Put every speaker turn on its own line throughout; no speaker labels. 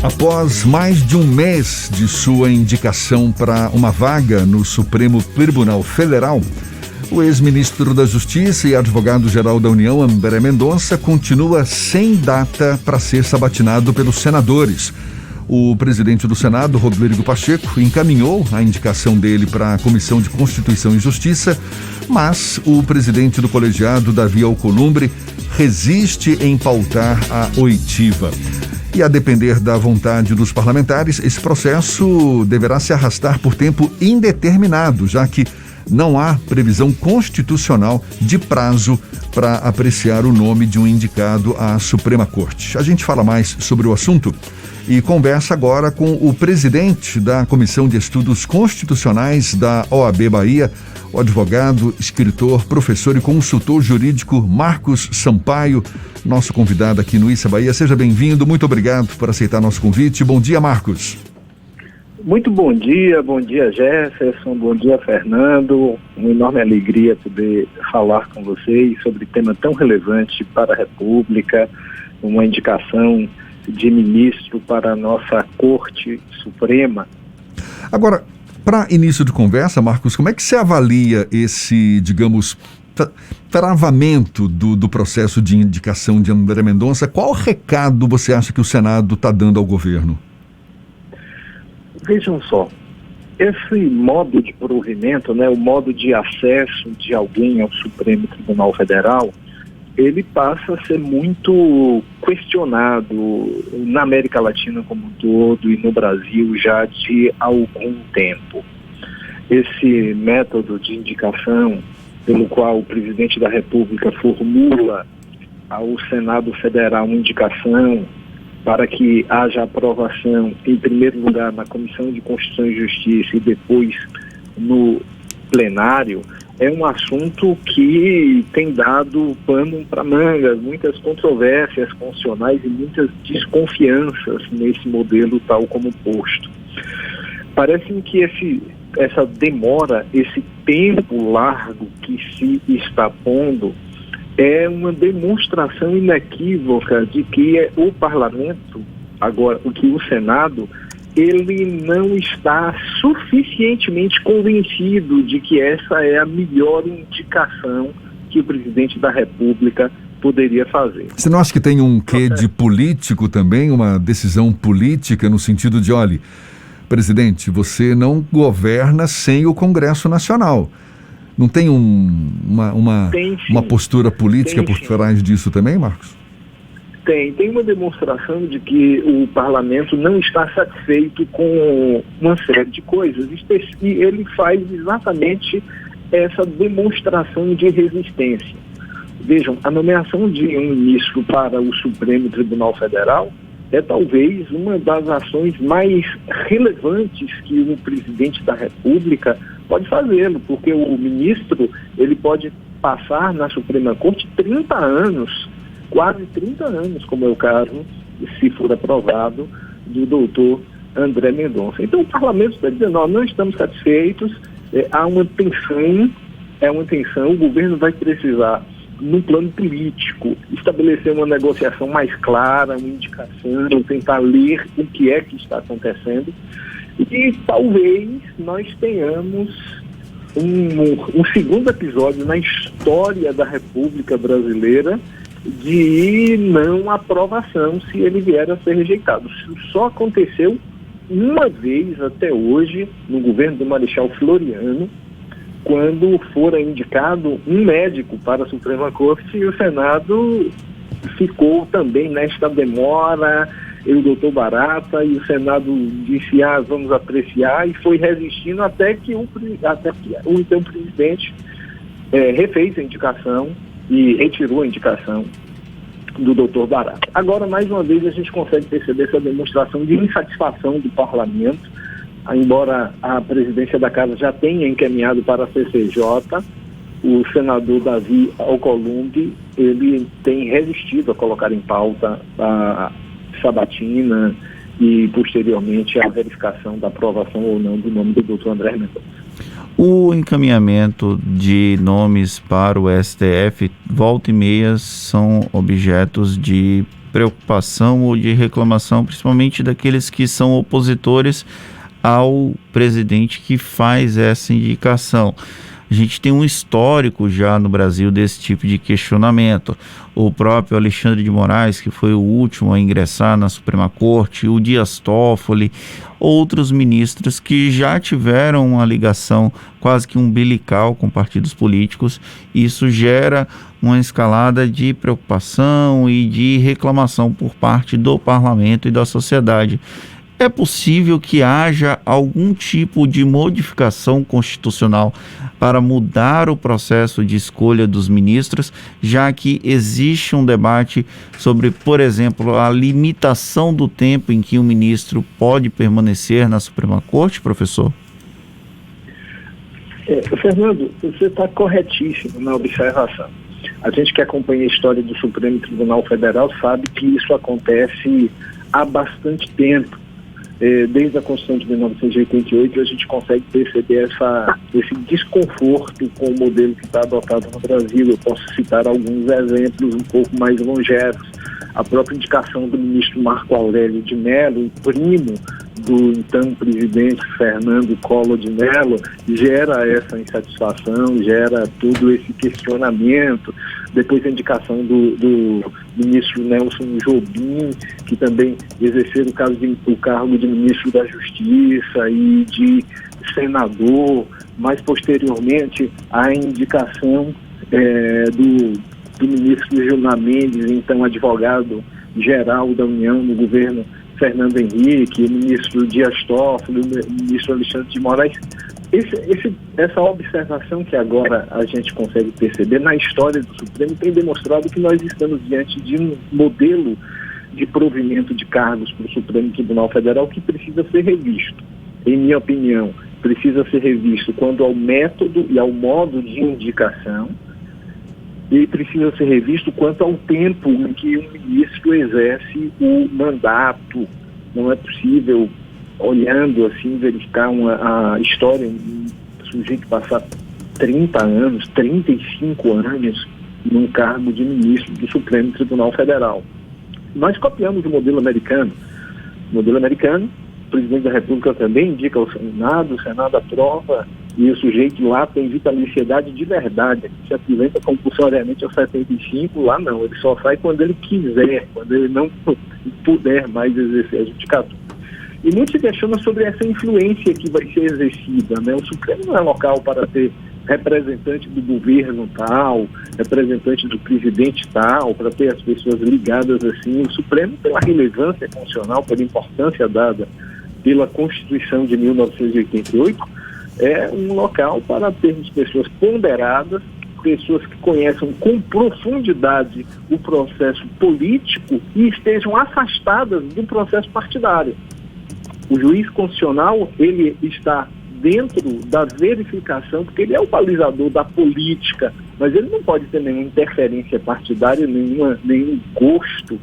Após mais de um mês de sua indicação para uma vaga no Supremo Tribunal Federal, o ex-ministro da Justiça e advogado-geral da União, André Mendonça, continua sem data para ser sabatinado pelos senadores. O presidente do Senado, Rodrigo Pacheco, encaminhou a indicação dele para a Comissão de Constituição e Justiça, mas o presidente do colegiado, Davi Alcolumbre, resiste em pautar a oitiva. E a depender da vontade dos parlamentares, esse processo deverá se arrastar por tempo indeterminado, já que não há previsão constitucional de prazo para apreciar o nome de um indicado à Suprema Corte. A gente fala mais sobre o assunto e conversa agora com o presidente da Comissão de Estudos Constitucionais da OAB Bahia, o advogado, escritor, professor e consultor jurídico Marcos Sampaio, nosso convidado aqui no Issa Bahia. Seja bem-vindo, muito obrigado por aceitar nosso convite. Bom dia, Marcos.
Muito bom dia Jefferson, bom dia Fernando, uma enorme alegria poder falar com vocês sobre tema tão relevante para a República, uma indicação de ministro para a nossa Corte Suprema.
Agora, para início de conversa, Marcos, como é que você avalia esse, digamos, travamento do processo de indicação de André Mendonça? Qual recado você acha que o Senado está dando ao governo?
Vejam só, esse modo de provimento, o modo de acesso de alguém ao Supremo Tribunal Federal, ele passa a ser muito questionado na América Latina como um todo e no Brasil já de algum tempo. Esse método de indicação pelo qual o presidente da República formula ao Senado Federal uma indicação para que haja aprovação, em primeiro lugar, na Comissão de Constituição e Justiça e depois no plenário, é um assunto que tem dado pano para mangas, muitas controvérsias constitucionais e muitas desconfianças nesse modelo tal como posto. Parece-me que essa demora, esse tempo largo que se está pondo, é uma demonstração inequívoca de que o parlamento, agora o que o Senado, ele não está suficientemente convencido de que essa é a melhor indicação que o presidente da República poderia fazer.
Você não acha que tem um quê de político também, uma decisão política no sentido de, olha, presidente, você não governa sem o Congresso Nacional? Não tem uma postura política por trás disso também, Marcos?
Tem uma demonstração de que o parlamento não está satisfeito com uma série de coisas e ele faz exatamente essa demonstração de resistência. Vejam, a nomeação de um ministro para o Supremo Tribunal Federal é talvez uma das ações mais relevantes que o presidente da República pode fazê-lo, porque o ministro ele pode passar na Suprema Corte 30 anos, quase 30 anos, como é o caso, se for aprovado, do doutor André Mendonça. Então o parlamento está dizendo, não estamos satisfeitos, há uma tensão, o governo vai precisar, no plano político, estabelecer uma negociação mais clara, uma indicação, tentar ler o que é que está acontecendo, e talvez nós tenhamos um segundo episódio na história da República Brasileira de não aprovação se ele vier a ser rejeitado. Isso só aconteceu uma vez até hoje no governo do Marechal Floriano, quando fora indicado um médico para a Suprema Corte e o Senado ficou também nesta demora, o doutor Barata, e o Senado disse, vamos apreciar, e foi resistindo até que o então presidente refez a indicação e retirou a indicação do doutor Barata. Agora, mais uma vez, a gente consegue perceber essa demonstração de insatisfação do parlamento, embora a presidência da Casa já tenha encaminhado para a CCJ, o senador Davi Alcolumbre, ele tem resistido a colocar em pauta a sabatina e, posteriormente, a verificação da aprovação ou não do nome do doutor André Mendonça.
O encaminhamento de nomes para o STF, volta e meia, são objetos de preocupação ou de reclamação, principalmente daqueles que são opositores ao presidente que faz essa indicação. A gente tem um histórico já no Brasil desse tipo de questionamento. O próprio Alexandre de Moraes, que foi o último a ingressar na Suprema Corte, o Dias Toffoli, outros ministros que já tiveram uma ligação quase que umbilical com partidos políticos. Isso gera uma escalada de preocupação e de reclamação por parte do parlamento e da sociedade. É possível que haja algum tipo de modificação constitucional para mudar o processo de escolha dos ministros, já que existe um debate sobre, por exemplo, a limitação do tempo em que um ministro pode permanecer na Suprema Corte, professor?
Fernando, você está corretíssimo na observação. A gente que acompanha a história do Supremo Tribunal Federal sabe que isso acontece há bastante tempo. Desde a Constituição de 1988 a gente consegue perceber esse desconforto com o modelo que está adotado no Brasil. Eu posso citar alguns exemplos um pouco mais longevos. A própria indicação do ministro Marco Aurélio de Mello, primo do então presidente Fernando Collor de Mello, gera essa insatisfação, gera todo esse questionamento. Depois a indicação do ministro Nelson Jobim, que também exerceu o cargo de ministro da Justiça e de senador. Mais posteriormente, a indicação do ministro Gilmar Mendes, então advogado-geral da União no governo Fernando Henrique, o ministro Dias Toffoli, o ministro Alexandre de Moraes. Essa observação que agora a gente consegue perceber na história do Supremo tem demonstrado que nós estamos diante de um modelo de provimento de cargos para o Supremo Tribunal Federal que precisa ser revisto. Em minha opinião, precisa ser revisto quanto ao método e ao modo de indicação, e precisa ser revisto quanto ao tempo em que um ministro exerce o mandato. Não é possível, olhando assim, verificar a história, um sujeito passar 30 anos, 35 anos num cargo de ministro do Supremo Tribunal Federal. Nós copiamos o modelo americano. O modelo americano, o presidente da República também indica ao Senado, o Senado aprova, e o sujeito lá tem vitaliciedade de verdade. Ele se aposenta compulsoriamente aos 75, lá não. Ele só sai quando ele quiser, quando ele não puder mais exercer a judicatura. E muito se questiona sobre essa influência que vai ser exercida, né? O Supremo não é local para ter representante do governo tal, representante do presidente tal, para ter as pessoas ligadas assim. O Supremo, pela relevância constitucional, pela importância dada pela Constituição de 1988, é um local para termos pessoas ponderadas, pessoas que conheçam com profundidade o processo político e estejam afastadas do processo partidário. O juiz constitucional, ele está dentro da verificação, porque ele é o balizador da política, mas ele não pode ter nenhuma interferência partidária, nenhum gosto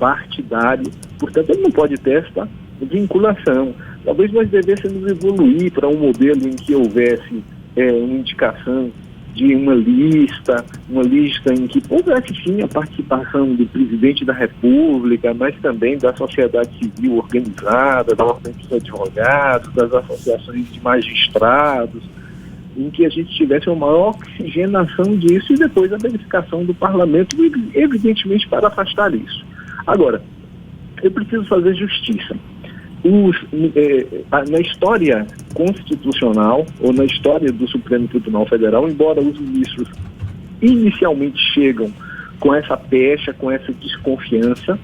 partidário, portanto ele não pode ter esta vinculação. Talvez nós devêssemos evoluir para um modelo em que houvesse uma indicação de uma lista em que houvesse sim a participação do presidente da República, mas também da sociedade civil organizada, da ordem dos advogados, das associações de magistrados, em que a gente tivesse uma maior oxigenação disso e depois a verificação do parlamento, evidentemente para afastar isso. Agora, eu preciso fazer justiça. Na história constitucional ou na história do Supremo Tribunal Federal, embora os ministros inicialmente chegam com essa pecha, com essa desconfiança,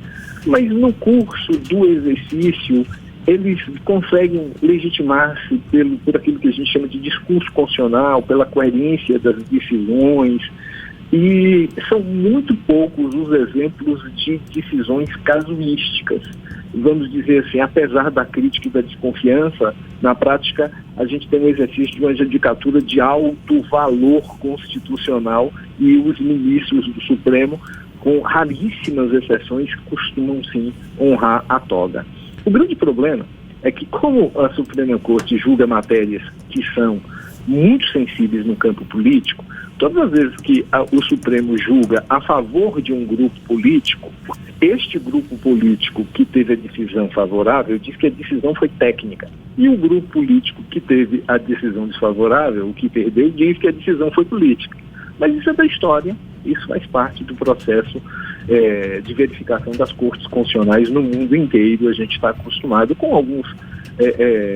mas no curso do exercício eles conseguem legitimar-se por aquilo que a gente chama de discurso constitucional, pela coerência das decisões, e são muito poucos os exemplos de decisões casuísticas. Vamos dizer assim, apesar da crítica e da desconfiança, na prática a gente tem um exercício de uma judicatura de alto valor constitucional e os ministros do Supremo, com raríssimas exceções, costumam sim honrar a toga. O grande problema é que, como a Suprema Corte julga matérias que são muito sensíveis no campo político, Todas as vezes que o Supremo julga a favor de um grupo político, este grupo político que teve a decisão favorável diz que a decisão foi técnica. E o grupo político que teve a decisão desfavorável, o que perdeu, diz que a decisão foi política. Mas isso é da história, isso faz parte do processo de verificação das cortes constitucionais no mundo inteiro. A gente está acostumado com alguns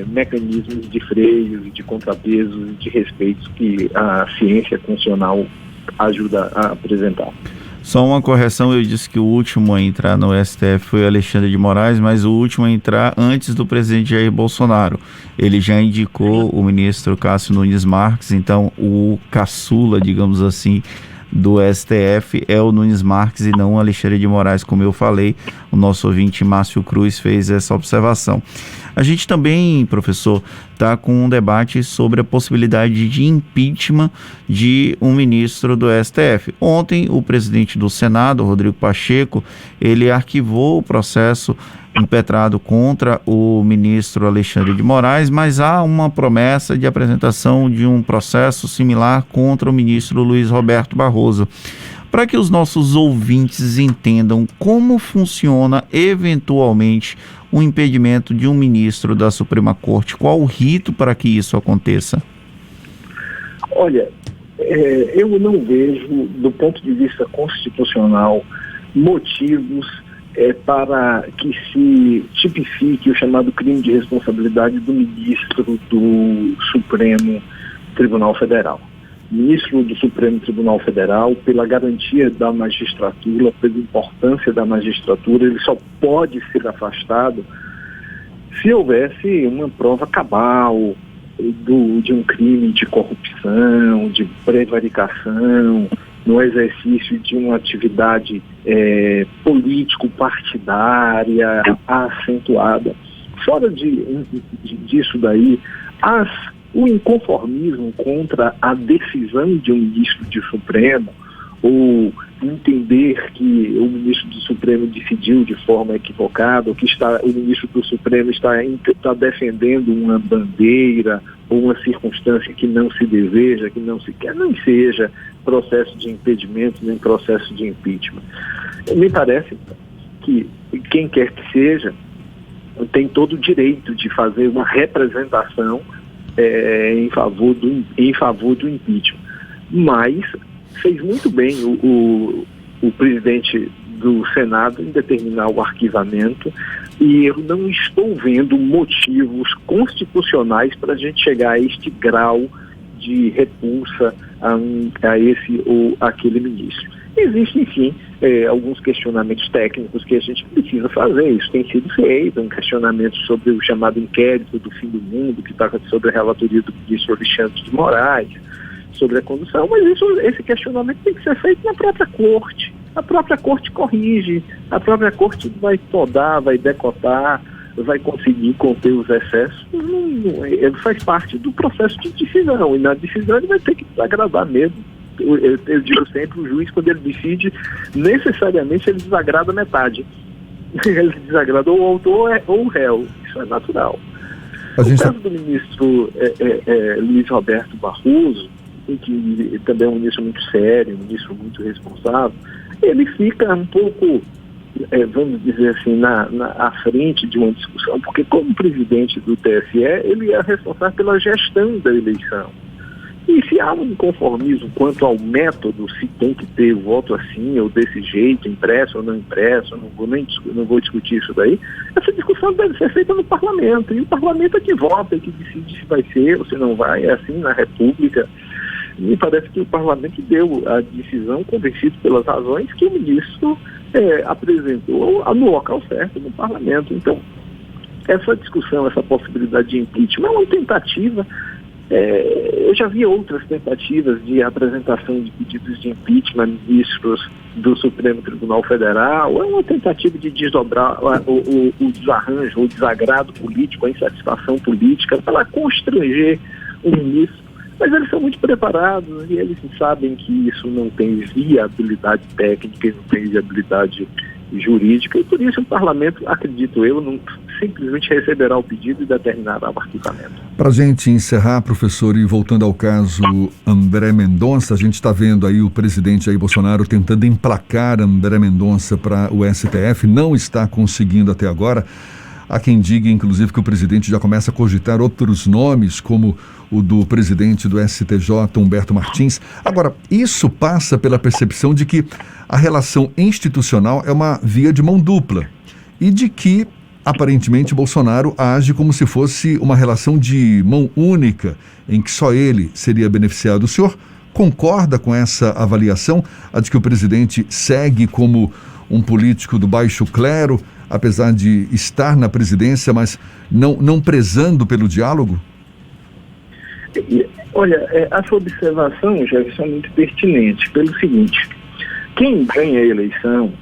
mecanismos de freios, de contrapesos e de respeitos que a ciência constitucional ajuda a apresentar.
Só uma correção, eu disse que o último a entrar no STF foi Alexandre de Moraes, mas o último a entrar antes do presidente Jair Bolsonaro. Ele já indicou o ministro Cássio Nunes Marques, então o caçula, digamos assim, do STF é o Nunes Marques e não o Alexandre de Moraes, como eu falei. O nosso ouvinte Márcio Cruz fez essa observação. A gente também, professor, está com um debate sobre a possibilidade de impeachment de um ministro do STF. Ontem, o presidente do Senado, Rodrigo Pacheco, ele arquivou o processo impetrado contra o ministro Alexandre de Moraes, mas há uma promessa de apresentação de um processo similar contra o ministro Luiz Roberto Barroso. Para que os nossos ouvintes entendam como funciona eventualmente o impedimento de um ministro da Suprema Corte, qual o rito para que isso aconteça?
Olha, eu não vejo, do ponto de vista constitucional, motivos para que se tipifique o chamado crime de responsabilidade do ministro do Supremo Tribunal Federal. O ministro do Supremo Tribunal Federal, pela garantia da magistratura, pela importância da magistratura, ele só pode ser afastado se houvesse uma prova cabal de um crime de corrupção, de prevaricação, no exercício de uma atividade político-partidária acentuada. Fora disso daí, o inconformismo contra a decisão de um ministro do Supremo, ou entender que o ministro do Supremo decidiu de forma equivocada, ou que o ministro do Supremo está defendendo uma bandeira ou uma circunstância que não se deseja, que não se quer, não seja processo de impedimento nem processo de impeachment. Me parece que quem quer que seja tem todo o direito de fazer uma representação em favor do impeachment. Mas fez muito bem o presidente do Senado em determinar o arquivamento, e eu não estou vendo motivos constitucionais para a gente chegar a este grau de repulsa a esse ou aquele ministro. Existem, sim, alguns questionamentos técnicos que a gente precisa fazer. Isso tem sido feito, um questionamento sobre o chamado inquérito do fim do mundo, que está sobre a relatoria do ministro Alexandre de Moraes, sobre a condução, mas esse questionamento tem que ser feito na própria corte. A própria corte corrige, a própria corte vai podar, vai decotar, vai conseguir conter os excessos. Ele faz parte do processo de decisão, e na decisão ele vai ter que desagradar mesmo. Eu digo sempre, o juiz, quando ele decide, necessariamente ele desagrada metade. Ele desagrada ou o autor ou o réu. Isso é natural. O caso do ministro Luiz Roberto Barroso, que também é um ministro muito sério, um ministro muito responsável, ele fica um pouco, vamos dizer assim, à frente de uma discussão, porque como presidente do TSE, ele é responsável pela gestão da eleição. E se há um inconformismo quanto ao método, se tem que ter o voto assim ou desse jeito, impresso ou não impresso, não vou discutir isso daí, essa discussão deve ser feita no parlamento, e o parlamento é que vota e que decide se vai ser ou se não vai, é assim na República. Me parece que o parlamento deu a decisão convencido pelas razões que o ministro apresentou no local certo, no parlamento. Então, essa discussão, essa possibilidade de impeachment é uma tentativa. Eu já vi outras tentativas de apresentação de pedidos de impeachment a ministros do Supremo Tribunal Federal. É uma tentativa de desdobrar o desarranjo, o desagrado político, a insatisfação política, para constranger o ministro. Mas eles são muito preparados e eles sabem que isso não tem viabilidade técnica e não tem viabilidade jurídica, e por isso o parlamento, acredito eu, não simplesmente receberá o pedido e determinará o arquivamento.
Para a gente encerrar, professor, e voltando ao caso André Mendonça, a gente está vendo aí o presidente Jair Bolsonaro tentando emplacar André Mendonça para o STF, não está conseguindo até agora. Há quem diga, inclusive, que o presidente já começa a cogitar outros nomes, como o do presidente do STJ, Humberto Martins. Agora, isso passa pela percepção de que a relação institucional é uma via de mão dupla e de que, aparentemente, Bolsonaro age como se fosse uma relação de mão única, em que só ele seria beneficiado. O senhor concorda com essa avaliação, a de que o presidente segue como um político do baixo clero, apesar de estar na presidência, mas não prezando pelo diálogo?
Olha, a sua observação, Jefferson, é muito pertinente, pelo seguinte: quem ganha a eleição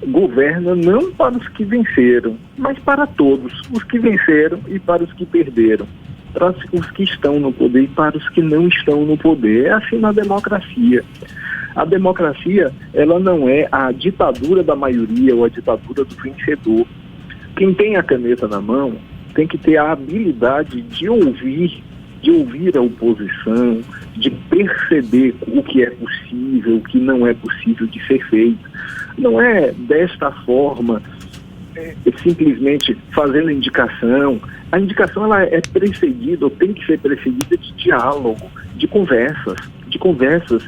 governa não para os que venceram, mas para todos, os que venceram e para os que perderam, para os que estão no poder e para os que não estão no poder. É assim na democracia. A democracia, ela não é a ditadura da maioria ou a ditadura do vencedor. Quem tem a caneta na mão tem que ter a habilidade de ouvir a oposição, de perceber o que é possível, o que não é possível de ser feito. Não é desta forma, simplesmente fazendo indicação. A indicação ela é precedida, ou tem que ser precedida de diálogo, de conversas,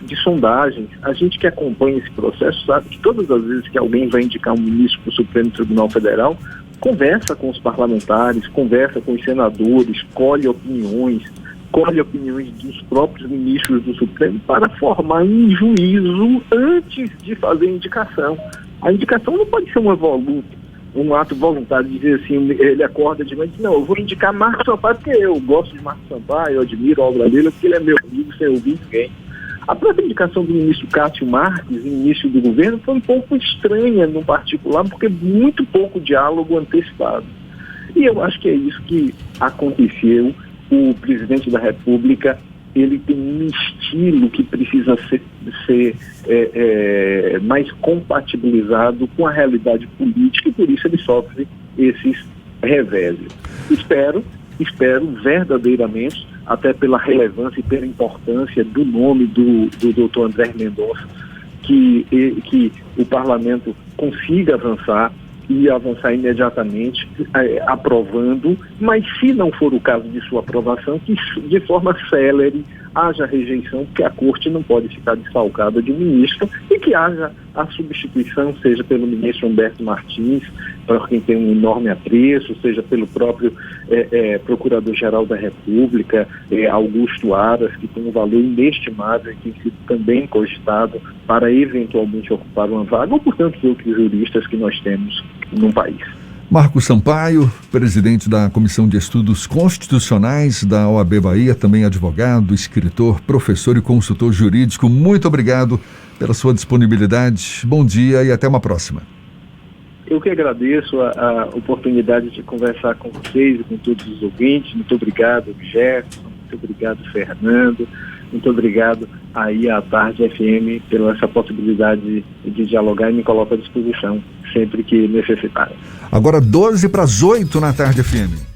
de sondagens. A gente que acompanha esse processo sabe que todas as vezes que alguém vai indicar um ministro para o Supremo Tribunal Federal, conversa com os parlamentares, conversa com os senadores, colhe opiniões dos próprios ministros do Supremo para formar um juízo antes de fazer a indicação. A indicação não pode ser um ato voluntário de dizer assim, ele acorda de manhã e diz, não, eu vou indicar Marcos Sampaio porque eu gosto de Marcos Sampaio, eu admiro a obra dele, porque ele é meu amigo, sem ouvir ninguém. A própria indicação do ministro Cássio Marques, início do governo, foi um pouco estranha no particular, porque muito pouco diálogo antecipado. E eu acho que é isso que aconteceu. O presidente da República, ele tem um estilo que precisa ser mais compatibilizado com a realidade política e por isso ele sofre esses reveses. Espero verdadeiramente, até pela relevância e pela importância do nome do doutor André Mendonça, que o parlamento consiga avançar e avançar imediatamente, aprovando, mas se não for o caso de sua aprovação, que de forma célere haja rejeição, porque a corte não pode ficar desfalcada de um ministro, e que haja a substituição, seja pelo ministro Humberto Martins, para quem tem um enorme apreço, seja pelo próprio Procurador-Geral da República, Augusto Aras, que tem um valor inestimável e tem sido também cogitado para eventualmente ocupar uma vaga, ou por tantos outros juristas que nós temos no país.
Marcos Sampaio, presidente da Comissão de Estudos Constitucionais da OAB Bahia, também advogado, escritor, professor e consultor jurídico. Muito obrigado pela sua disponibilidade. Bom dia e até uma próxima.
Eu que agradeço a oportunidade de conversar com vocês e com todos os ouvintes. Muito obrigado, Jefferson. Muito obrigado, Fernando. Muito obrigado aí à Tarde FM pela essa possibilidade de dialogar e me coloco à disposição sempre que necessitarem.
Agora 7:50 na Tarde FM.